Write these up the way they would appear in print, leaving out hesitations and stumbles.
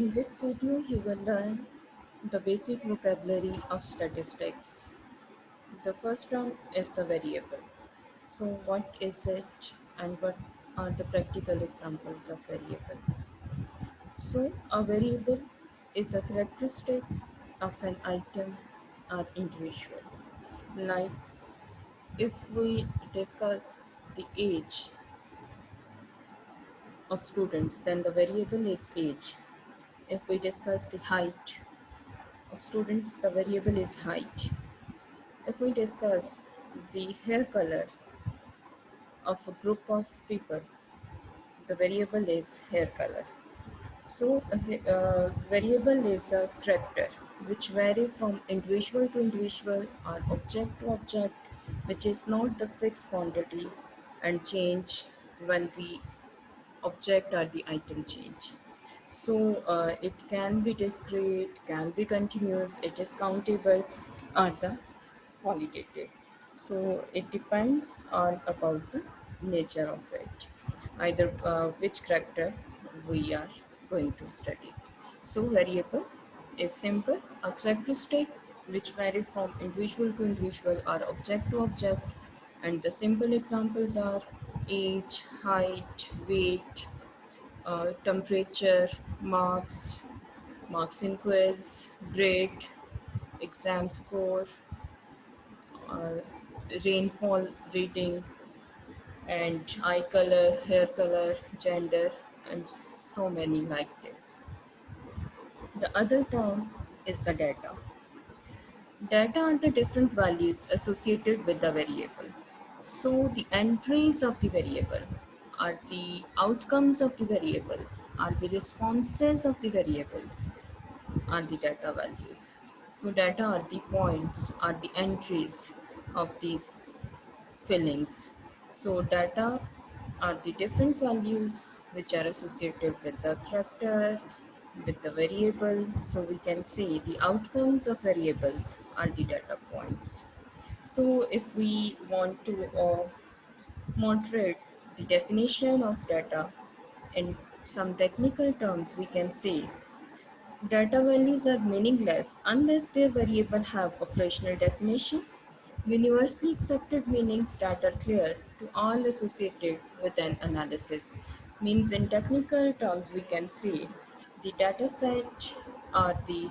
In this video, you will learn the basic vocabulary of statistics. The first term is the variable. So what is it and what are the practical examples of variable? So a variable is a characteristic of an item or individual. Like if we discuss the age of students, then the variable is age. If we discuss the height of students, the variable is height. If we discuss the hair color of a group of people, the variable is hair color. So a variable is a character which vary from individual to individual or object to object, which is not the fixed quantity and change when the object or the item change. So it can be discrete, can be continuous, it is countable or the qualitative. So it depends on about the nature of it, either which character we are going to study. So variable is simple, a characteristic which vary from individual to individual or object to object, and the simple examples are age, height, weight, temperature, marks in quiz, grade, exam score, uh, rainfall reading, and eye color, hair color, gender, and so many like this. The other term is the data. Data are the different values associated with the variable. So the entries of the variable are the outcomes of the variables, are the responses of the variables, are the data values. So data are the points, are the entries of these fillings. So data are the different values which are associated with the character, with the variable. So we can say the outcomes of variables are the data points. So if we want to moderate the definition of data in some technical terms, we can say data values are meaningless unless their variable have operational definition, universally accepted meanings that are clear to all associated with an analysis. Means in technical terms we can say the data set are the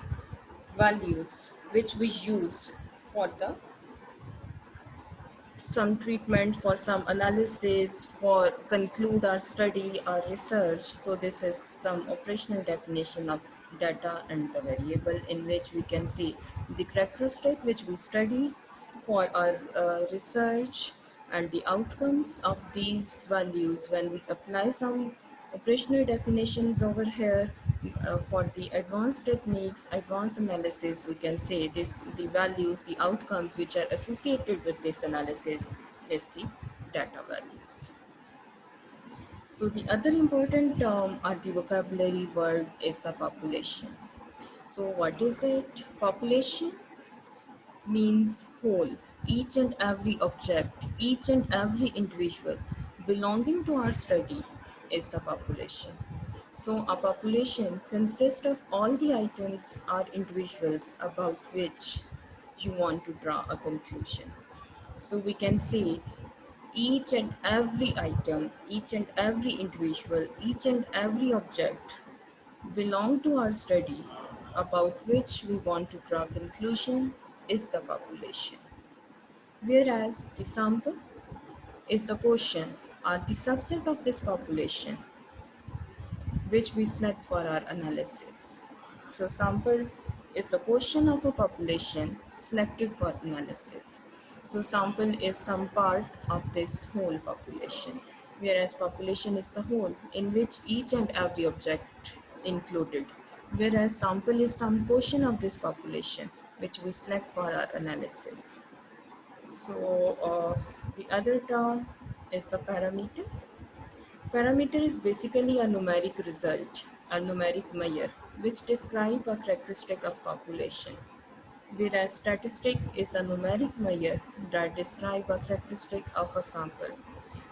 values which we use for the some treatment, for some analysis, for conclude our study, our research. So this is some operational definition of data and the variable in which we can see the characteristic which we study for our research and the outcomes of these values when we apply some operational definitions over here for the advanced techniques, advanced analysis, we can say this the values, the outcomes which are associated with this analysis is the data values. So the other important term or the vocabulary word is the population. So what is it? Population means whole, each and every object, each and every individual belonging to our study is the population. So a population consists of all the items or individuals about which you want to draw a conclusion. So we can say each and every item, each and every individual, each and every object belong to our study about which we want to draw conclusion is the population. Whereas the sample is the portion or the subset of this population which we select for our analysis. So sample is the portion of a population selected for analysis. So sample is some part of this whole population, whereas population is the whole in which each and every object included, whereas sample is some portion of this population which we select for our analysis. So the other term is the parameter. Parameter is basically a numeric result, a numeric measure, which describe a characteristic of population, whereas statistic is a numeric measure that describe a characteristic of a sample.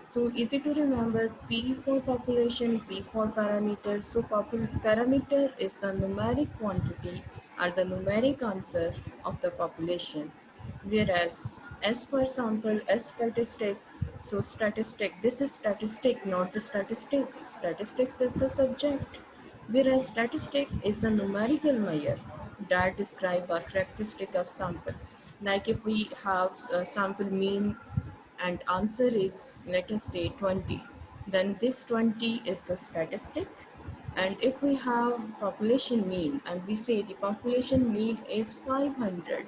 So easy to remember, P for population, P for parameter. So parameter is the numeric quantity or the numeric answer of the population. Whereas S for sample, S statistic. So statistic, this is statistic, not the statistics. Statistics is the subject. Whereas statistic is a numerical measure that describe a characteristic of sample. Like if we have a sample mean and answer is, let us say, 20, then this 20 is the statistic. And if we have population mean and we say the population mean is 500,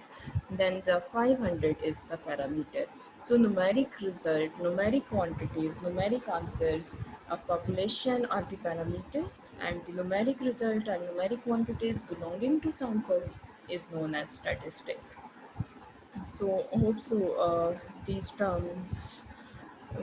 then the 500 is the parameter. So numeric result, numeric quantities, numeric answers of population are the parameters, and the numeric result and numeric quantities belonging to sample is known as statistic. So hope so these terms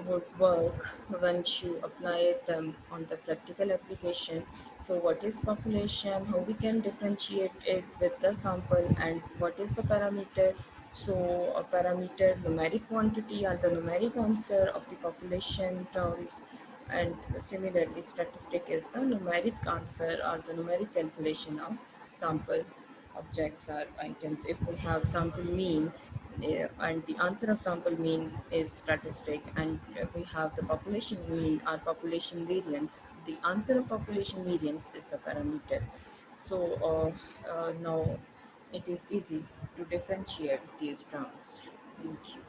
would work once you apply them on the practical application. So what is population, how we can differentiate it with the sample, and what is the parameter. So a parameter, numeric quantity or the numeric answer of the population terms, and similarly statistic is the numeric answer or the numeric calculation of sample objects or items. If we have sample mean, and the answer of sample mean is statistic, and if we have the population mean or population variance, the answer of population variance is the parameter. So now it is easy to differentiate these terms. Thank you.